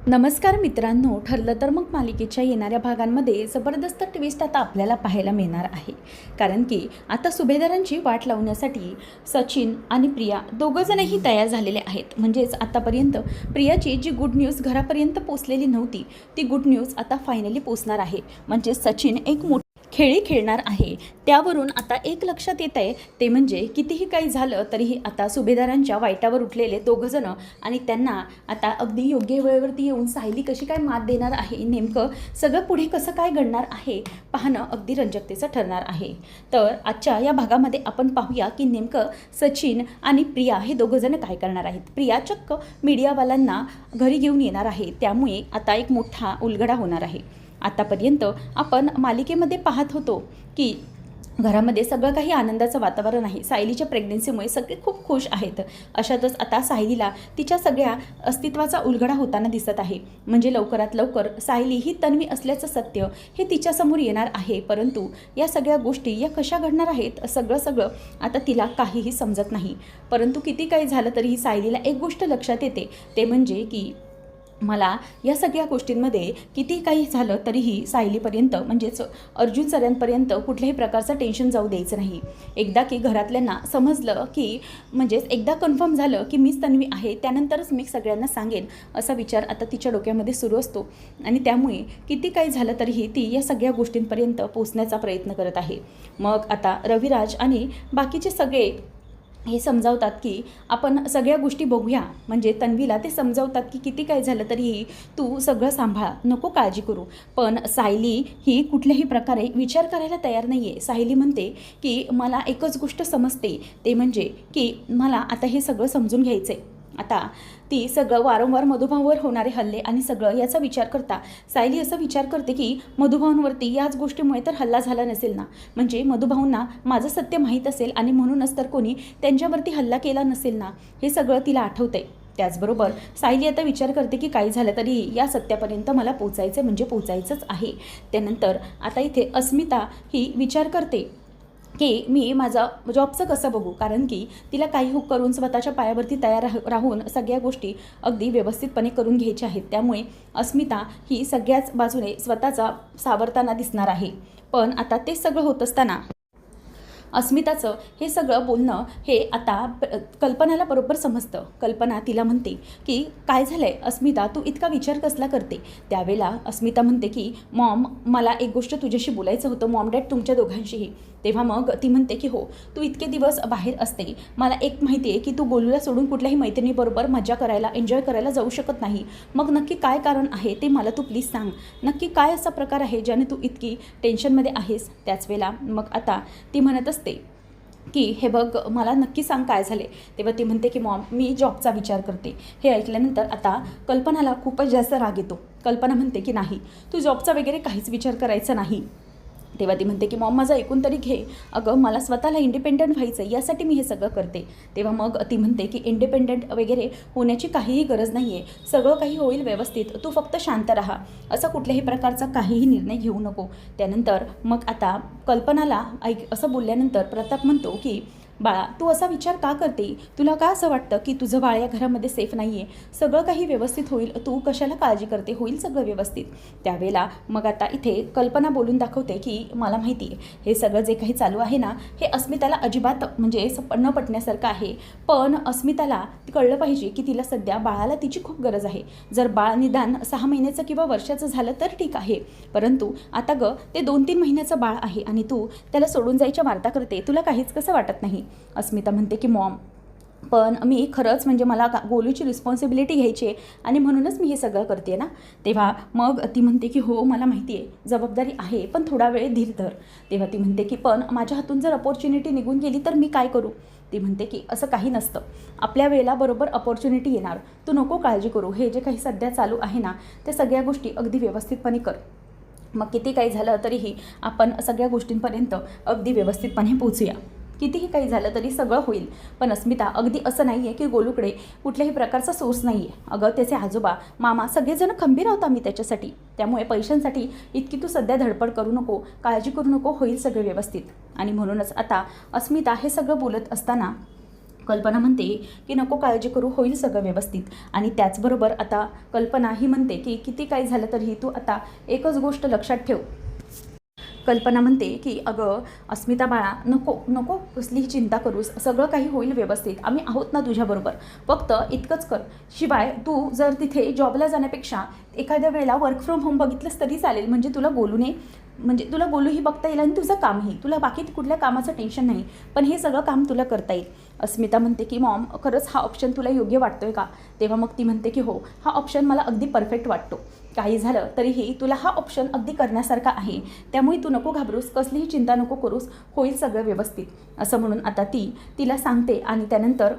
नमस्कार मित्रांनो, ठरलं तर मग मालिकेच्या येणाऱ्या भागांमध्ये जबरदस्त ट्विस्ट आता आपल्याला पाहायला मिळणार आहे. कारण की आता सुभेदारांची वाट लावण्यासाठी सचिन आणि प्रिया दोघंजणही तयार झालेले आहेत. म्हणजेच आतापर्यंत प्रियाची जी गुड न्यूज घरापर्यंत पोचलेली नव्हती ती गुड न्यूज आता फायनली पोचणार आहे. म्हणजे सचिन एक मोठी खेळी खेळणार आहे. त्यावरून आता एक लक्षात येत आहे, ते म्हणजे कितीही काही झालं तरीही आता सुभेदारांच्या वाईटावर उठलेले दोघंजणं आणि त्यांना आता अगदी योग्य वेळेवरती येऊन सायली कशी काय मात देणार आहे, नेमकं सगळं पुढे कसं काय घडणार आहे पाहणं अगदी रंजकतेचं ठरणार आहे. तर आजच्या या भागामध्ये आपण पाहूया की नेमकं सचिन आणि प्रिया हे दोघंजणं काय करणार आहेत. प्रिया चक्क मीडियावाल्यांना घरी घेऊन येणार आहे, त्यामुळे आता एक मोठा उलगडा होणार आहे. आतापर्यंत आपण मालिकेमध्ये पाहत होतो की घरामध्ये सगळं काही आनंदाचं वातावरण आहे. सायलीच्या प्रेग्नन्सीमुळे सगळे खूप खुश आहेत. अशातच आता सायलीला तिच्या सगळ्या अस्तित्वाचा उलगडा होताना दिसत आहे. म्हणजे लवकरात लवकर सायली ही तन्वी असल्याचं सत्य हे तिच्यासमोर येणार आहे. परंतु या सगळ्या गोष्टी या कशा घडणार आहेत सगळं आता तिला काहीही समजत नाही. परंतु किती काही झालं तरीही सायलीला एक गोष्ट लक्षात येते, ते म्हणजे की मला या सगळ्या गोष्टींमध्ये किती काही झालं तरीही सायलीपर्यंत म्हणजेच अर्जुन सरांपर्यंत कुठल्याही प्रकारचं टेन्शन जाऊ द्यायचं नाही. एकदा की घरातल्यांना समजलं की म्हणजेच एकदा कन्फर्म झालं की मीच तन्वी आहे, त्यानंतरच मी सगळ्यांना सांगेन असा विचार आता तिच्या डोक्यामध्ये सुरू असतो. आणि त्यामुळे किती काही झालं तरीही ती या सगळ्या गोष्टींपर्यंत पोचण्याचा प्रयत्न करत आहे. मग आता रविराज आणि बाकीचे सगळे हे समजावतात की आपण सगळ्या गोष्टी बघूया. म्हणजे तन्वीला ते समजावतात की किती काय झालं तरीही तू सगळं सांभाळ, नको काळजी करू. पण सायली ही कुठल्याही प्रकारे विचार करायला तयार नाही आहे. सायली म्हणते की मला एकच गोष्ट समजते, ते म्हणजे की मला आता हे सगळं समजून घ्यायचं आहे. आता ती सगळं वारंवार मधुभाऊंवर होणारे हल्ले आणि सगळं याचा विचार करता सायली असा विचार करते की मधुभाऊंवरती याच गोष्टीमुळे तर हल्ला झाला नसेल ना. म्हणजे मधुभाऊंना माझं सत्य माहीत असेल आणि म्हणूनच तर कोणी त्यांच्यावरती हल्ला केला नसेल ना, हे सगळं तिला आठवतंय. त्याचबरोबर सायली आता विचार करते की काही झालं तरी या सत्यापर्यंत मला पोचायचं म्हणजे पोचायचंच आहे. त्यानंतर आता इथे अस्मिता ही विचार करते की मी माझा जॉबचं कसं बघू. कारण की तिला काही हुक करून स्वतःच्या पायावरती तयार राहून सगळ्या गोष्टी अगदी व्यवस्थितपणे करून घ्यायच्या आहेत. त्यामुळे अस्मिता ही सगळ्याच बाजूने स्वतःचा सावरताना दिसणार आहे. पण आता ते सगळं होत असताना अस्मिताचं हे सगळं बोलणं हे आता कल्पनाला बरोबर समजतं. कल्पना तिला म्हणते की काय झालं आहे अस्मिता, तू इतका विचार कसला करते. त्यावेळेला अस्मिता म्हणते की मॉम, मला एक गोष्ट तुझ्याशी बोलायचं होतं, मॉम डॅड तुमच्या दोघांशीही. तेव्हा मग ती म्हणते की हो, तू इतके दिवस बाहेर असते, मला एक माहिती आहे की तू गोलूला सोडून कुठल्याही मैत्रिणीबरोबर मजा करायला, एन्जॉय करायला जाऊ शकत नाही. मग नक्की काय कारण आहे ते मला तू प्लीज सांग. नक्की काय असा प्रकार आहे ज्याने तू इतकी टेन्शनमध्ये आहेस. त्याच वेळेला मग आता ती म्हणत असते की हे बघ, मला नक्की सांग काय झाले. तेव्हा ती म्हणते की मॉम, मी जॉबचा विचार करते. हे ऐकल्यानंतर आता कल्पनाला खूपच जास्त राग येतो. कल्पना म्हणते की नाही, तू जॉबचा वगैरे काहीच विचार करायचा नाही. तेव्हा ती म्हणते की मॉम, माझं ऐकून तरी घे. अगं, मला स्वतःला इंडिपेंडंट व्हायचं, यासाठी मी हे सगळं करते. तेव्हा मग ती म्हणते की इंडिपेंडंट वगैरे होण्याची काहीही गरज नाही आहे, सगळं काही होईल व्यवस्थित, तू फक्त शांत राहा, असा कुठल्याही प्रकारचा काहीही निर्णय घेऊ नको. त्यानंतर मग आता कल्पनाला असं बोलल्यानंतर प्रताप म्हणतो की बाळा, तू असा विचार का करते. तुला का असं वाटतं की तुझं बाळ या घरामध्ये सेफ नाही आहे. सगळं काही व्यवस्थित होईल, तू कशाला काळजी करते, होईल सगळं व्यवस्थित. त्यावेळेला मग आता इथे कल्पना बोलून दाखवते की मला माहिती आहे हे सगळं जे काही चालू आहे ना, हे अस्मिताला अजिबात म्हणजे न पटण्यासारखं आहे. पण अस्मिताला कळलं पाहिजे की तिला सध्या बाळाला तिची खूप गरज आहे. जर बाळ निदान 6 महिन्याचं किंवा वर्षाचं झालं तर ठीक आहे, परंतु आता ते 2-3 महिन्याचं बाळ आहे आणि तू त्याला सोडून जायच्या वार्ता करते. तुला काहीच कसं वाटत नाही. अस्मिता म्हणते की मॉम, पण मी खरंच म्हणजे मला गोलूची रिस्पॉन्सिबिलिटी घ्यायची आहे आणि म्हणूनच मी हे सगळं करते ना. तेव्हा मग ती म्हणते की हो, मला माहिती आहे जबाबदारी आहे, पण थोडा वेळ धीर धर. तेव्हा ती म्हणते की पण माझ्या हातून जर अपॉर्च्युनिटी निघून गेली तर मी काय करू. ती म्हणते की असं काही नसतं, आपल्या वेळेला बरोबर अपॉर्च्युनिटी येणार, तू नको काळजी करू. हे जे काही सध्या चालू आहे ना, ते सगळ्या गोष्टी अगदी व्यवस्थितपणे कर. मग किती काही झालं तरीही आपण सगळ्या गोष्टींपर्यंत अगदी व्यवस्थितपणे पोचूया. कितीही काही झालं तरी सगळं होईल. पण अस्मिता, अगदी असं नाही आहे की गोलूकडे कुठल्याही प्रकारचा सोर्स नाही आहे. अगं, त्याचे आजोबा, मामा सगळेजण खंबीर आहोत आम्ही त्याच्यासाठी. त्यामुळे पैशांसाठी इतकी तू सध्या धडपड करू नको, काळजी करू नको, होईल सगळं व्यवस्थित. आणि म्हणूनच आता अस्मिता हे सगळं बोलत असताना कल्पना म्हणते की नको काळजी करू, होईल सगळं व्यवस्थित. आणि त्याचबरोबर आता कल्पना ही म्हणते की किती काही झालं तरीही तू आता एकच गोष्ट लक्षात ठेव. कल्पना म्हणते की अगं अस्मिता बाळा, नको नको कसलीही चिंता करूस, सगळं काही होईल व्यवस्थित, आम्ही आहोत ना तुझ्याबरोबर, फक्त इतकंच कर. शिवाय तू जर तिथे जॉबला जाण्यापेक्षा एखाद्या वेळेला वर्क फ्रॉम होम बघितलंस तरी चालेल, म्हणजे तुला गोलूही बघता येईल आणि तुझं कामही, तुला बाकी कुठल्या कामाचं टेन्शन नाही, पण हे सगळं काम तुला करता येईल. अस्मिता म्हणते की मॉम, खरंच हा ऑप्शन तुला योग्य वाटतोय का? तेव्हा मग ती म्हणते की हो, हा ऑप्शन मला अगदी परफेक्ट वाटतो. काही झालं तरीही तुला हा ऑप्शन अगदी करण्यासारखा आहे, त्यामुळे तू नको घाबरूस, कसलीही चिंता नको करूस, होईल सगळं व्यवस्थित, असं म्हणून आता तिला सांगते. आणि त्यानंतर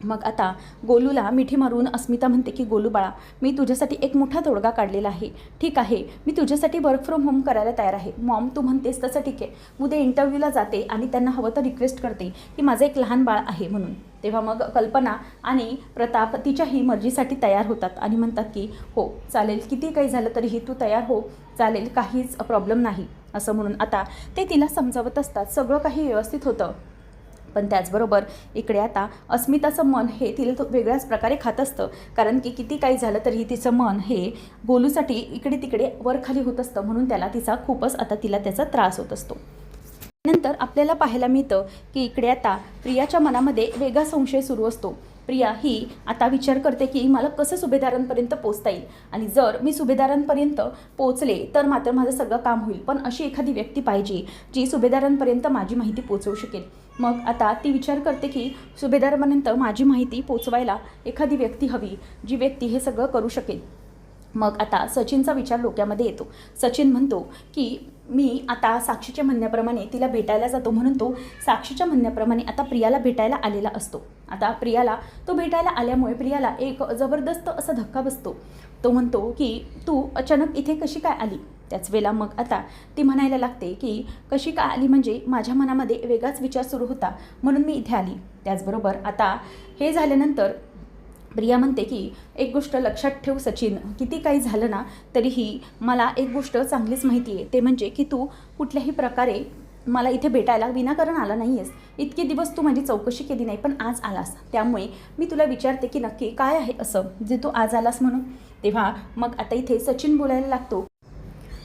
मग आता गोलूला मिठी मारून अस्मिता म्हणते की गोलू बाळा, मी तुझ्यासाठी एक मोठा तोडगा काढलेला आहे. ठीक आहे, मी तुझ्यासाठी वर्क फ्रॉम होम करायला तयार आहे. मॉम तू म्हणतेस तसं ठीक आहे, उद्या इंटरव्ह्यूला जाते आणि त्यांना हवं तर रिक्वेस्ट करते की माझं एक लहान बाळ आहे म्हणून. तेव्हा मग कल्पना आणि प्रताप तिच्याही मर्जीसाठी तयार होतात आणि म्हणतात की हो चालेल, किती काही झालं तरीही तू तयार हो, चालेल, काहीच प्रॉब्लेम नाही, असं म्हणून आता ते तिला समजावत असतात. सगळं काही व्यवस्थित होतं. पण त्याचबरोबर इकडे आता अस्मिताचं मन हे तिला वेगळ्याच प्रकारे खात असतं, कारण की किती काही झालं तरीही तिचं मन हे गोलूसाठी इकडे तिकडे वर खाली होत असतं, म्हणून तिला त्याचा त्रास होत असतो. नंतर आपल्याला पाहायला मिळतं की इकडे आता प्रियाच्या मनामध्ये वेगळा संशय सुरू असतो. प्रिया ही आता विचार करते की मला कसं सुभेदारांपर्यंत पोचता येईल, आणि जर मी सुभेदारांपर्यंत पोचले तर मात्र माझं सगळं काम होईल, पण अशी एखादी व्यक्ती पाहिजे जी सुभेदारांपर्यंत माझी माहिती पोचवू शकेल. मग आता ती विचार करते की सुभेदारांपर्यंत माझी माहिती पोचवायला एखादी व्यक्ती हवी, जी व्यक्ती हे सगळं करू शकेल. मग आता सचिनचा विचार डोक्यामध्ये येतो. सचिन म्हणतो की मी आता साक्षीच्या म्हणण्याप्रमाणे तिला भेटायला जातो, म्हणून तो साक्षीच्या म्हणण्याप्रमाणे आता प्रियाला भेटायला आलेला असतो. आता प्रियाला तो भेटायला आल्यामुळे प्रियाला एक जबरदस्त असा धक्का बसतो. तो म्हणतो की तू अचानक इथे कशी काय आली? त्याच वेळेला मग आता ती म्हणायला लागते की कशी काय आली म्हणजे माझ्या मनामध्ये वेगळाच विचार सुरू होता, म्हणून मी इथे आली. त्याचबरोबर आता हे झाल्यानंतर प्रिया म्हणते की एक गोष्ट लक्षात ठेव सचिन, किती काही झालं ना तरीही मला एक गोष्ट चांगलीच माहिती आहे, ते म्हणजे की तू कुठल्याही प्रकारे मला इथे भेटायला विनाकारण आला नाही आहेस. इतके दिवस तू माझी चौकशी केली नाही, पण आज आलास, त्यामुळे मी तुला विचारते की नक्की काय आहे असं जे तू आज आलास म्हणून. तेव्हा मग आता इथे सचिन बोलायला लागतो,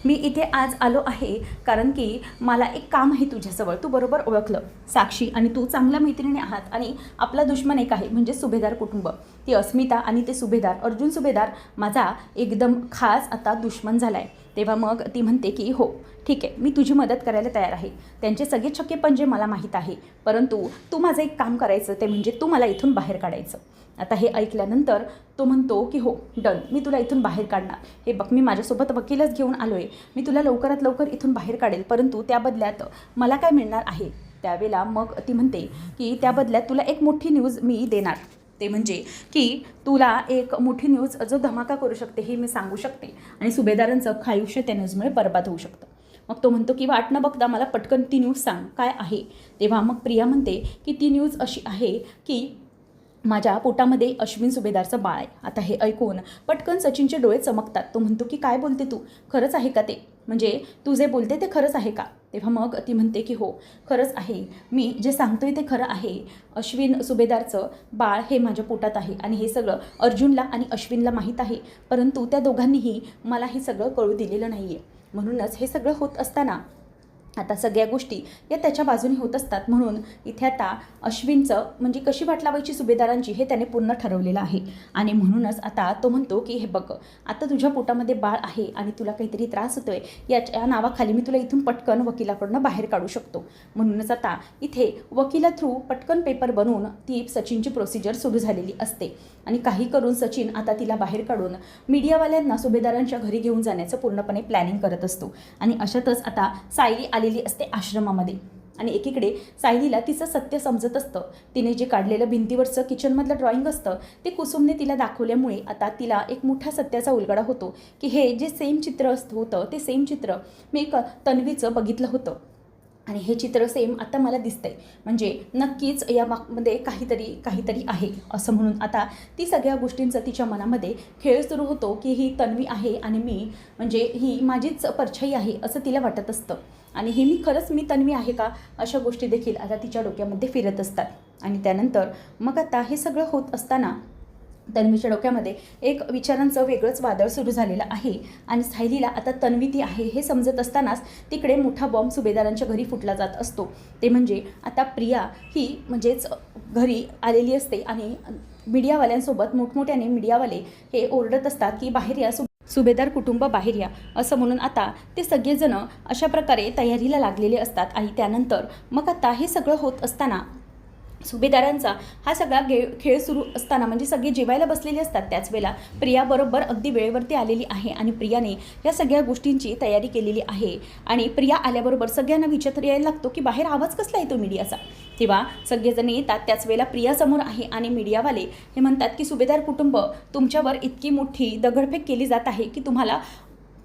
मी इथे आज आलो आहे कारण की मला एक काम आहे तुझ्याजवळ. तू बरोबर ओळखलं, साक्षी आणि तू चांगल्या मैत्रिणी आहात आणि आपला दुश्मन एक आहे म्हणजे सुभेदार कुटुंब. ती अस्मिता आणि ते सुभेदार अर्जुन सुभेदार माझा एकदम खास आता दुश्मन झाला आहे. तेव्हा मग ती म्हणते की हो ठीक आहे, मी तुझी मदत करायला तयार आहे. त्यांचे सगळे छक्के पंजे मला माहीत आहे, परंतु तू माझं एक काम करायचं, ते म्हणजे तू मला इथून बाहेर काढायचं. आता हे ऐकल्यानंतर तो म्हणतो की हो डन, मी तुला इथून बाहेर काढणार. हे बघ, मी माझ्यासोबत वकीलच घेऊन आलो आहे, मी तुला लवकरात लवकर इथून बाहेर काढेल, परंतु त्या बदल्यात मला काय मिळणार आहे. त्यावेळेला मग ती म्हणते की त्या बदल्यात तुला एक मोठी न्यूज मी देणार, ते म्हणजे की तुला एक मोठी न्यूज जो धमाका करू शकते हे मी सांगू शकते, आणि सुभेदारांचं आयुष्य त्या न्यूजमुळे बरबाद होऊ शकतं. मग तो म्हणतो की वाट न बघता मला पटकन ती न्यूज सांग, काय आहे. तेव्हा मग प्रिया म्हणते की ती न्यूज अशी आहे की माझ्या पोटामध्ये अश्विन सुभेदारचं बाळ आहे. आता हे ऐकून पटकन सचिनचे डोळे चमकतात. तो म्हणतो की काय बोलते तू, खरंच आहे का ते, म्हणजे तू जे बोलते ते खरंच आहे का. तेव्हा मग ती म्हणते की हो खरंच आहे, मी जे सांगतोय ते खरं आहे. अश्विन सुभेदारचं बाळ हे माझ्या पोटात आहे आणि हे सगळं अर्जुनला आणि अश्विनला माहीत आहे, परंतु त्या दोघांनीही मला हे सगळं कळू दिलेलं नाही आहे. म्हणूनच हे सगळं होत असताना आता सगळ्या गोष्टी या त्याच्या बाजूने होत असतात. म्हणून इथे आता अश्विनचं म्हणजे कशी वाट लावायची सुभेदारांची हे त्याने पूर्ण ठरवलेलं आहे. आणि म्हणूनच आता तो म्हणतो की हे बघ, आता तुझ्या पोटामध्ये बाळ आहे आणि तुला काहीतरी त्रास होतोय, याच्या नावाखाली मी तुला इथून पटकन वकिलाकडून बाहेर काढू शकतो. म्हणूनच आता इथे वकिला थ्रू पटकन पेपर बनवून ती सचिनची प्रोसिजर सुरू झालेली असते. आणि काही करून सचिन आता तिला बाहेर काढून मीडियावाल्यांना सुभेदारांच्या घरी घेऊन जाण्याचं पूर्णपणे प्लॅनिंग करत असतो. आणि अशातच आता सायली आलेली असते आश्रमामध्ये, आणि एकीकडे सायलीला तिचं सत्य समजत असतं. तिने जे काढलेलं भिंतीवरचं किचनमधलं ड्रॉइंग असतं ते कुसुमने तिला दाखवल्यामुळे आता तिला एक मोठ्या सत्याचा उलगडा होतो की हे जे सेम चित्र होतं ते सेम चित्र मी तन्वीचं बघितलं होतं, आणि हे चित्र सेम आता मला दिसतंय, म्हणजे नक्कीच यामध्ये काहीतरी आहे असं म्हणून आता ती सगळ्या गोष्टींचा तिच्या मनामध्ये खेळ सुरू होतो की ही तन्वी आहे आणि मी म्हणजे ही माझीच परछाई आहे असं तिला वाटत असतं. आणि हे खरंच मी तन्वी आहे का, अशा गोष्टी देखील आता तिच्या डोक्यामध्ये फिरत असतात. आणि त्यानंतर मग आता हे सगळं होत असताना तन्वीच्या डोक्यामध्ये एक विचारांचं वेगळंच वादळ सुरू झालेलं आहे आणि सायलीला आता तन्वी ती आहे हे समजत असतानाच तिकडे मोठा बॉम्ब सुभेदारांच्या घरी फुटला जात असतो. ते म्हणजे आता प्रिया ही म्हणजेच घरी आलेली असते आणि मीडियावाल्यांसोबत मोठमोठ्याने मीडियावाले हे ओरडत असतात की बाहेर या, सुभेदार कुटुंब बाहेर या, असं म्हणून आता ते सगळेजण अशा प्रकारे तयारीला लागलेले असतात. आणि त्यानंतर मग आता हे सगळं होत असताना सुभेदारांचा हा सगळा खेळ सुरू असताना म्हणजे सगळे जेवायला बसलेले असतात त्याच वेळेला प्रिया बरोबर अगदी वेळेवरती आलेली आहे आणि प्रियाने या सगळ्या गोष्टींची तयारी केलेली आहे. आणि प्रिया आल्याबरोबर सगळ्यांना विचार यायला लागतो की बाहेर आवाज कसला येतो मीडियाचा. तेव्हा सगळेजण येतात त्याच वेळेला प्रिया समोर आहे आणि मीडियावाले हे म्हणतात की सुभेदार कुटुंब तुमच्यावर इतकी मोठी दगडफेक केली जात आहे की तुम्हाला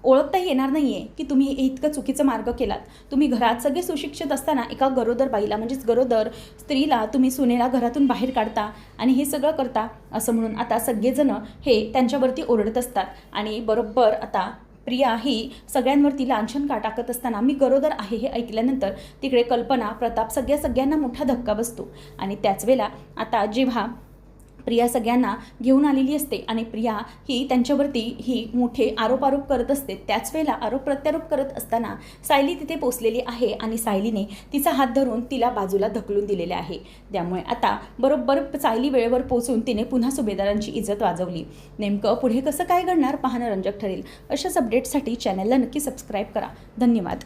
ओळखता येणार नाही आहे की तुम्ही इतकं चुकीचं मार्ग केलात. तुम्ही घरात सगळे सुशिक्षित असताना एका गरोदर बाईला म्हणजेच गरोदर स्त्रीला तुम्ही सुनेला घरातून बाहेर काढता आणि हे सगळं करता, असं म्हणून आता सगळेजण हे त्यांच्यावरती ओरडत असतात. आणि बरोबर आता प्रिया ही सगळ्यांवरती लांछन का टाकत असताना मी गरोदर आहे हे ऐकल्यानंतर तिकडे कल्पना, प्रताप सगळ्यांना मोठा धक्का बसतो. आणि त्याच वेळेला आता जेव्हा प्रिया सगळ्यांना घेऊन आलेली असते आणि प्रिया ही त्यांच्यावरती ही मोठे आरोप करत असते, त्याच वेळेला आरोप प्रत्यारोप करत असताना सायली तिथे पोचलेली आहे आणि सायलीने तिचा हात धरून तिला बाजूला ढकलून दिलेले आहे. त्यामुळे आता बरोबर सायली वेळेवर पोचून तिने पुन्हा सुभेदारांची इज्जत वाजवली. नेमकं पुढे कसं काय घडणार पाहणं रंजक ठरेल. अशाच अपडेट्ससाठी चॅनलला नक्की सबस्क्राईब करा. धन्यवाद.